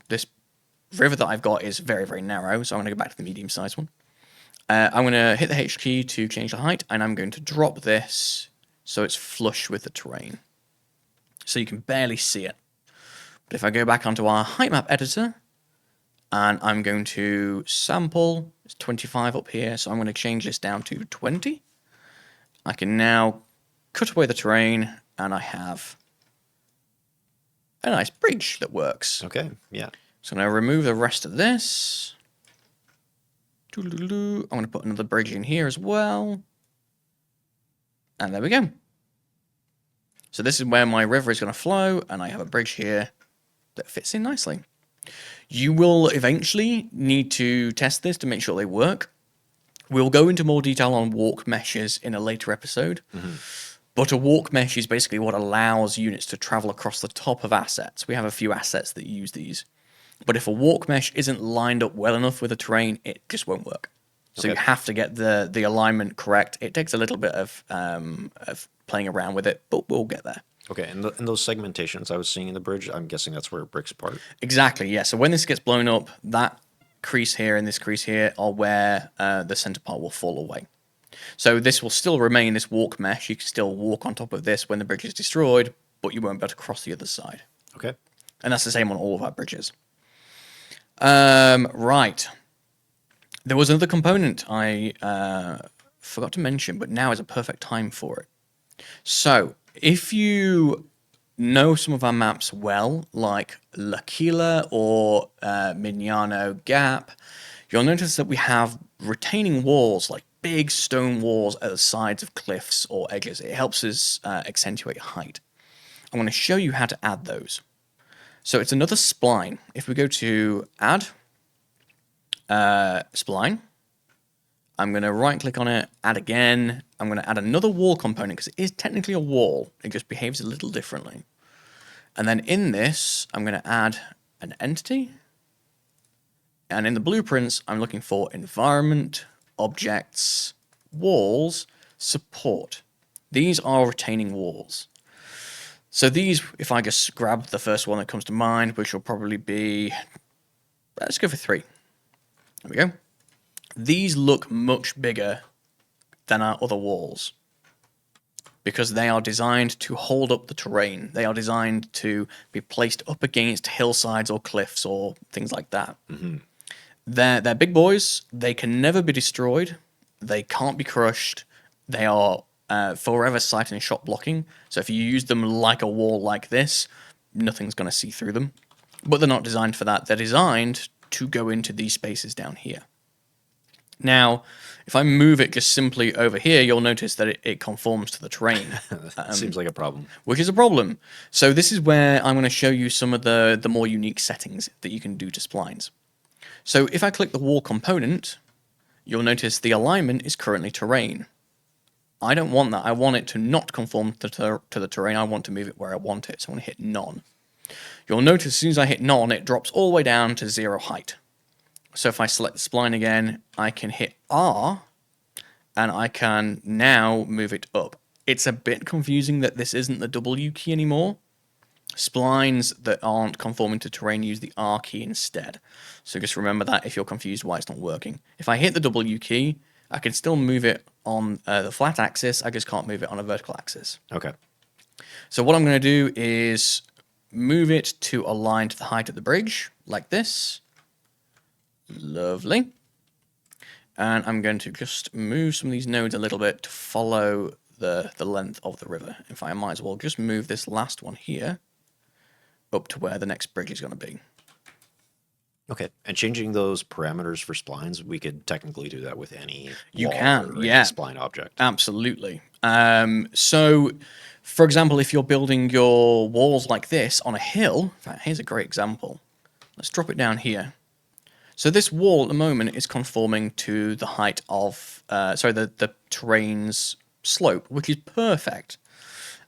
river that I've got is very, very narrow, so I'm going to go back to the medium-sized one. I'm going to hit the H key to change the height, and I'm going to drop this so it's flush with the terrain. So you can barely see it. But if I go back onto our height map editor, and I'm going to sample, it's 25 up here, so I'm going to change this down to 20. I can now cut away the terrain, and I have a nice bridge that works. Okay, yeah. So I'm going to remove the rest of this. I'm going to put another bridge in here as well. And there we go. So this is where my river is going to flow, and I have a bridge here that fits in nicely. You will eventually need to test this to make sure they work. We'll go into more detail on walk meshes in a later episode. But a walk mesh is basically what allows units to travel across the top of assets. We have a few assets that use these. But if a walk mesh isn't lined up well enough with the terrain, it just won't work. So you have to get the alignment correct. It takes a little bit of playing around with it, but we'll get there. Okay, and those segmentations I was seeing in the bridge, I'm guessing that's where it breaks apart. Exactly, yeah. So when this gets blown up, that crease here and this crease here are where the center part will fall away. So this will still remain this walk mesh. You can still walk on top of this when the bridge is destroyed, but you won't be able to cross the other side. Okay. And that's the same on all of our bridges. Right. There was another component I forgot to mention, but now is a perfect time for it. So, if you know some of our maps well, like L'Aquila or Mignano Gap, you'll notice that we have retaining walls, like big stone walls at the sides of cliffs or edges. It helps us accentuate height. I'm going to show you how to add those. So it's another spline. If we go to Add, Spline, I'm going to right-click on it, Add again. I'm going to add another wall component because it is technically a wall. It just behaves a little differently. And then in this, I'm going to add an entity. And in the blueprints, I'm looking for Environment, Objects, Walls, Support. These are retaining walls. So these, if I just grab the first one that comes to mind, which will probably be, let's go for 3. There we go. These look much bigger than our other walls. because they are designed to hold up the terrain. They are designed to be placed up against hillsides or cliffs or things like that. They're big boys. They can never be destroyed. They can't be crushed. They are forever sight and shot blocking. So if you use them like a wall like this, nothing's going to see through them. But they're not designed for that. They're designed to go into these spaces down here. Now, if I move it just simply over here, you'll notice that it conforms to the terrain, Seems like a problem. which is a problem. So this is where I'm going to show you some of the more unique settings that you can do to splines. So if I click the wall component, you'll notice the alignment is currently terrain. I don't want that. I want it to not conform to the terrain. I want to move it where I want it. So I'm going to hit none. You'll notice as soon as I hit none, it drops all the way down to 0 height. So if I select the spline again, I can hit R, and I can now move it up. It's a bit confusing that this isn't the W key anymore. Splines that aren't conforming to terrain use the R key instead. So just remember that if you're confused why it's not working. If I hit the W key, I can still move it on the flat axis, I just can't move it on a vertical axis. Okay. So what I'm going to do is move it to align to the height of the bridge, like this. Lovely. And I'm going to just move some of these nodes a little bit to follow the length of the river. In fact, I might as well just move this last one here up to where the next bridge is going to be. Okay. And changing those parameters for splines, we could technically do that with any You wall can, or any yeah. spline object. Absolutely. So, for example, if you're building your walls like this on a hill, in fact, here's a great example. Let's drop it down here. So this wall at the moment is conforming to the height of, the terrain's slope, which is perfect.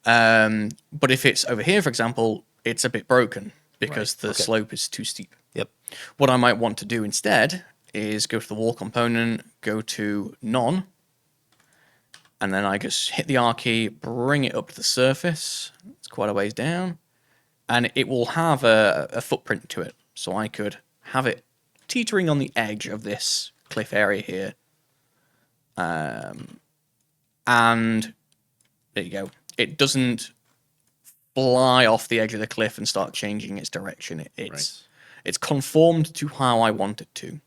But if it's over here, for example, it's a bit broken because the slope is too steep. Yep. What I might want to do instead is go to the wall component, go to none, and then I just hit the R key, bring it up to the surface. It's quite a ways down, and it will have a footprint to it. So I could have it teetering on the edge of this cliff area here. And there you go. It doesn't fly off the edge of the cliff and start changing its direction. It's conformed to how I want it to.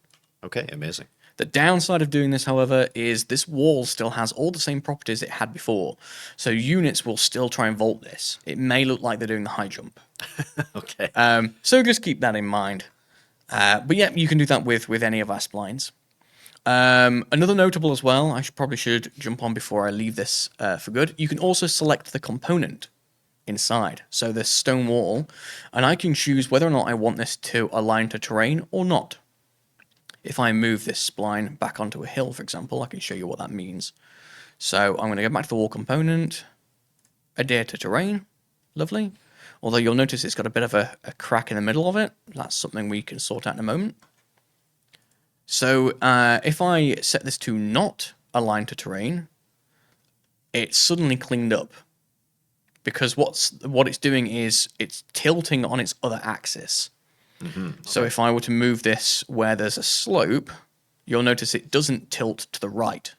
Okay, amazing. The downside of doing this, however, is this wall still has all the same properties it had before. So units will still try and vault this. It may look like they're doing the high jump. Okay. So just keep that in mind. But yeah, you can do that with any of our splines. Another notable as well, I probably should jump on before I leave this for good. You can also select the component inside. So this stone wall, and I can choose whether or not I want this to align to terrain or not. If I move this spline back onto a hill, for example, I can show you what that means. So I'm going to go back to the wall component, adhere to terrain, lovely. Although you'll notice it's got a bit of a crack in the middle of it. That's something we can sort out in a moment. So if I set this to not align to terrain, it's suddenly cleaned up. Because what it's doing is it's tilting on its other axis. Mm-hmm. Okay. So if I were to move this where there's a slope, you'll notice it doesn't tilt to the right,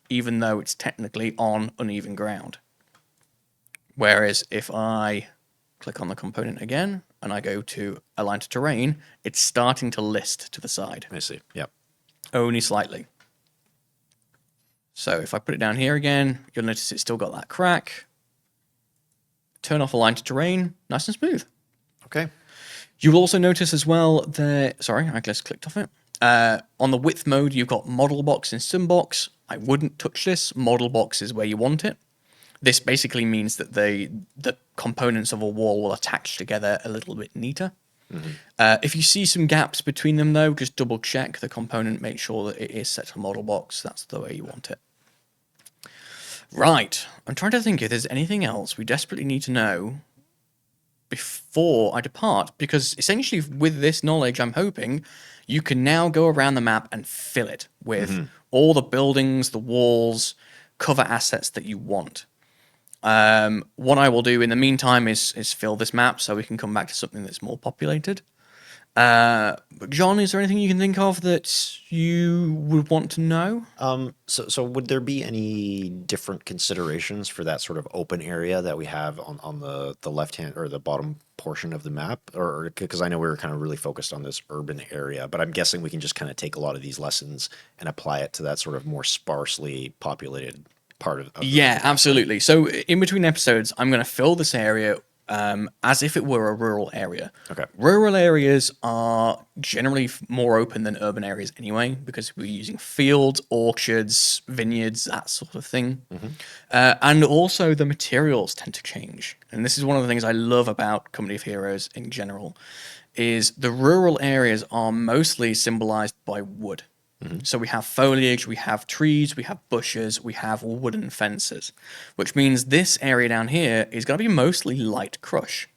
even though it's technically on uneven ground. Whereas if I click on the component again, and I go to align to terrain, it's starting to list to the side. I see. Yep. Only slightly. So if I put it down here again, you'll notice it's still got that crack. Turn off align to terrain, nice and smooth. Okay. You will also notice as well that, sorry, I just clicked off it. On the width mode, you've got model box and sim box. I wouldn't touch this. Model box is where you want it. This basically means that the components of a wall will attach together a little bit neater. Mm-hmm. If you see some gaps between them, though, just double check the component, make sure that it is set to model box. That's the way you want it. Right. I'm trying to think if there's anything else we desperately need to know before I depart, because essentially with this knowledge, I'm hoping you can now go around the map and fill it with all the buildings, the walls, cover assets that you want. What I will do in the meantime is fill this map so we can come back to something that's more populated. John, is there anything you can think of that you would want to know? So would there be any different considerations for that sort of open area that we have on the left hand or the bottom portion of the map? Or because I know we were kind of really focused on this urban area, but I'm guessing we can just kind of take a lot of these lessons and apply it to that sort of more sparsely populated part of the Yeah, map, right? absolutely. So in between episodes, I'm going to fill this area as if it were a rural area. Okay. Rural areas are generally more open than urban areas anyway, because we're using fields, orchards, vineyards, that sort of thing. Hmm. And also the materials tend to change. And this is one of the things I love about Company of Heroes in general, is the rural areas are mostly symbolized by wood. Hmm. So we have foliage, we have trees, we have bushes, we have wooden fences, which means this area down here is going to be mostly light crush.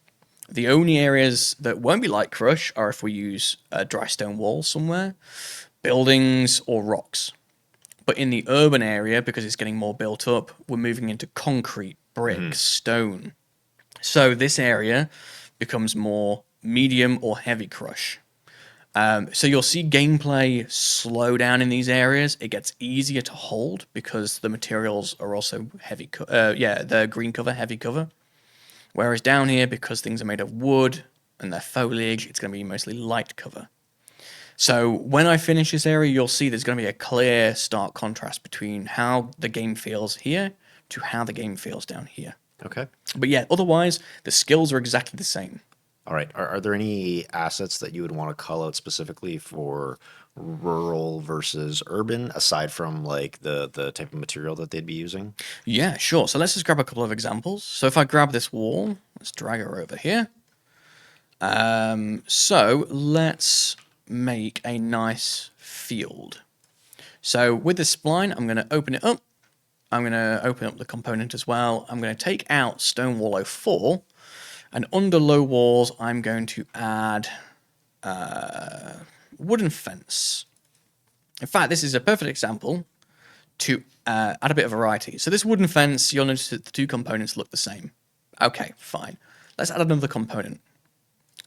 The only areas that won't be light crush are if we use a dry stone wall somewhere, buildings, or rocks. But in the urban area, because it's getting more built up, we're moving into concrete, brick, Hmm. stone. So this area becomes more medium or heavy crush. So you'll see gameplay slow down in these areas. It gets easier to hold because the materials are also heavy. The green cover, heavy cover. Whereas down here, because things are made of wood and they're foliage, it's going to be mostly light cover. So when I finish this area, you'll see there's going to be a clear, stark contrast between how the game feels here to how the game feels down here. Okay. But yeah, otherwise, the skills are exactly the same. All right. Are there any assets that you would want to call out specifically for rural versus urban, aside from like the type of material that they'd be using? Yeah, sure. So let's just grab a couple of examples. So if I grab this wall, let's drag her over here. So let's make a nice field. So with the spline, I'm going to open it up. I'm going to open up the component as well. I'm going to take out Stone Wall 04. And under low walls, I'm going to add wooden fence. In fact, this is a perfect example to add a bit of variety. So this wooden fence, you'll notice that the two components look the same. Okay, fine. Let's add another component.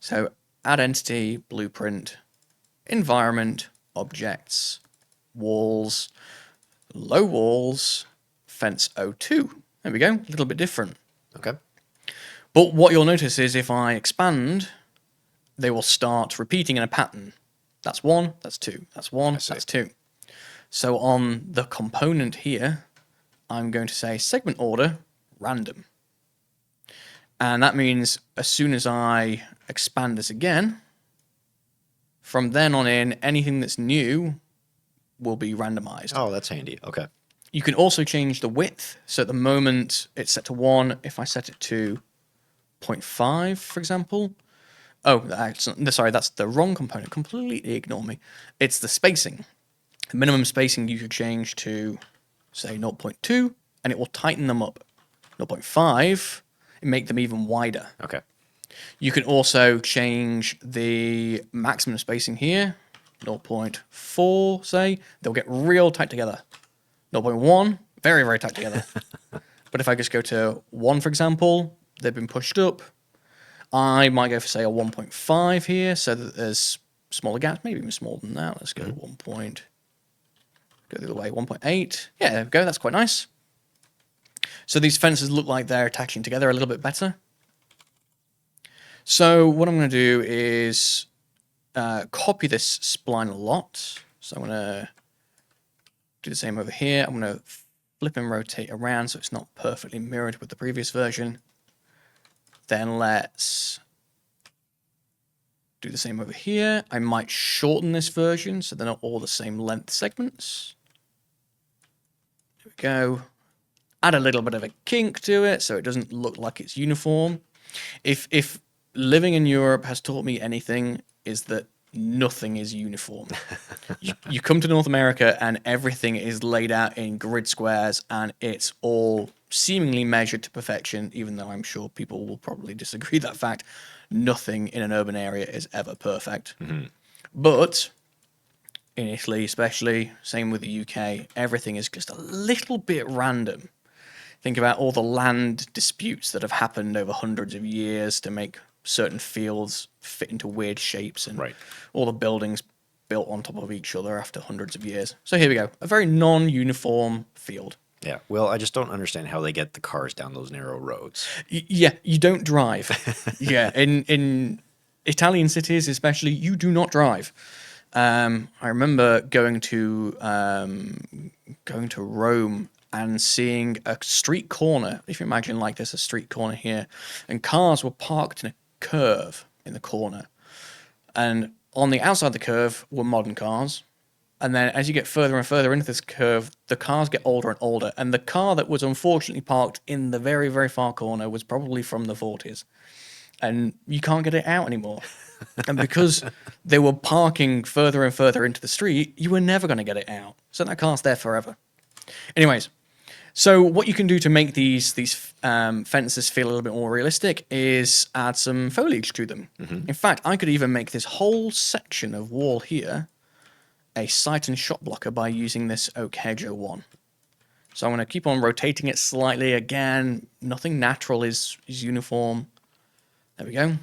So add entity, blueprint, environment, objects, walls, low walls, fence 02. There we go, a little bit different. Okay. But what you'll notice is if I expand, they will start repeating in a pattern. That's one, that's two, that's one, see. that's two. So on the component here, I'm going to say segment order random. And that means as soon as I expand this again, from then on in, anything that's new will be randomized. Oh, that's handy. Okay. You can also change the width. So at the moment, it's set to 1. If I set it to 0.5, for example. Oh, sorry, that's the wrong component. Completely ignore me. It's the spacing. The minimum spacing you could change to, say, 0.2, and it will tighten them up. 0.5, and make them even wider. Okay. You can also change the maximum spacing here, 0.4, say. They'll get real tight together. 0.1, very, very tight together. But if I just go to 1, for example, they've been pushed up. I might go for, say, a 1.5 here, so that there's smaller gaps, maybe even smaller than that. Let's go 1. Go the other way, 1.8. Yeah, there we go, that's quite nice. So these fences look like they're attaching together a little bit better. So what I'm going to do is copy this spline a lot. So I'm going to do the same over here. I'm going to flip and rotate around so it's not perfectly mirrored with the previous version. Then let's do the same over here. I might shorten this version so they're not all the same length segments. There we go. Add a little bit of a kink to it so it doesn't look like it's uniform. If living in Europe has taught me anything, is that nothing is uniform. You come to North America and everything is laid out in grid squares and it's all seemingly measured to perfection, even though I'm sure people will probably disagree that fact. Nothing in an urban area is ever perfect. Mm-hmm. But in Italy especially, same with the UK, everything is just a little bit random. Think about all the land disputes that have happened over hundreds of years to make certain fields fit into weird shapes and Right. all the buildings built on top of each other after hundreds of years. So here we go, a very non-uniform field. Yeah. Well, I just don't understand how they get the cars down those narrow roads. Yeah, you don't drive. Yeah, in Italian cities especially, you do not drive. I remember going to Rome and seeing a street corner. If you imagine like there's a street corner here, and cars were parked in a curve in the corner, and on the outside of the curve were modern cars. And then as you get further and further into this curve, the cars get older and older. And the car that was unfortunately parked in the very, very far corner was probably from the 40s. And you can't get it out anymore. And because they were parking further and further into the street, you were never going to get it out. So that car's there forever. Anyways, so what you can do to make these fences feel a little bit more realistic is add some foliage to them. In fact, I could even make this whole section of wall here a sight and shot blocker by using this Oak Hedge 01. So I'm going to keep on rotating it slightly. Again, nothing natural is uniform. There we go.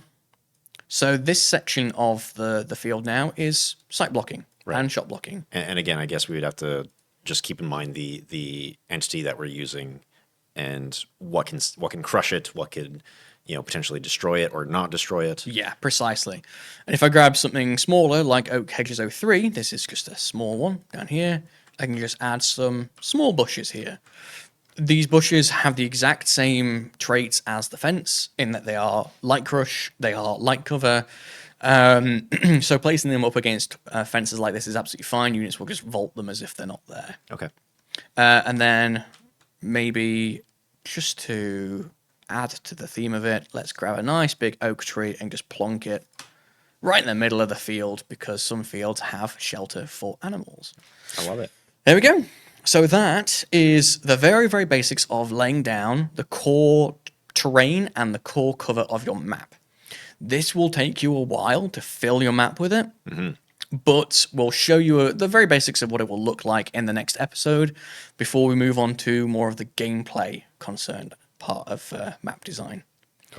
So this section of the field now is sight blocking and shot blocking. And again, I guess we would have to just keep in mind the entity that we're using and what can crush it, what could potentially destroy it or not destroy it. Yeah, precisely. And if I grab something smaller like Oak Hedges 03, this is just a small one down here, I can just add some small bushes here. These bushes have the exact same traits as the fence in that they are light crush, they are light cover. So placing them up against fences like this is absolutely fine. Units will just vault them as if they're not there. Okay. And then maybe just to add to the theme of it, let's grab a nice big oak tree and just plonk it right in the middle of the field because some fields have shelter for animals. I love it. There we go. So that is the very, very basics of laying down the core terrain and the core cover of your map. This will take you a while to fill your map with it, but we'll show you the very basics of what it will look like in the next episode before we move on to more of the gameplay concerned part of map design.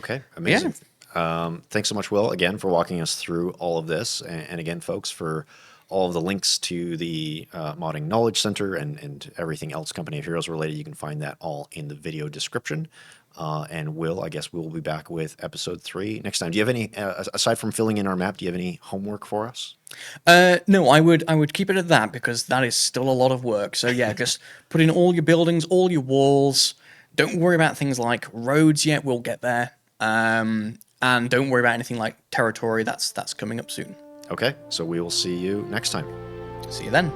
Okay, amazing. Thanks so much, Will, again, for walking us through all of this. And again, folks, for all of the links to the Modding Knowledge Center and everything else Company of Heroes related, you can find that all in the video description. And Will, I guess we'll be back with episode 3 next time. Do you have any, aside from filling in our map, do you have any homework for us? No, I would keep it at that because that is still a lot of work. So yeah, just put in all your buildings, all your walls. Don't worry about things like roads yet. We'll get there. And don't worry about anything like territory. That's coming up soon. Okay, so we will see you next time. See you then.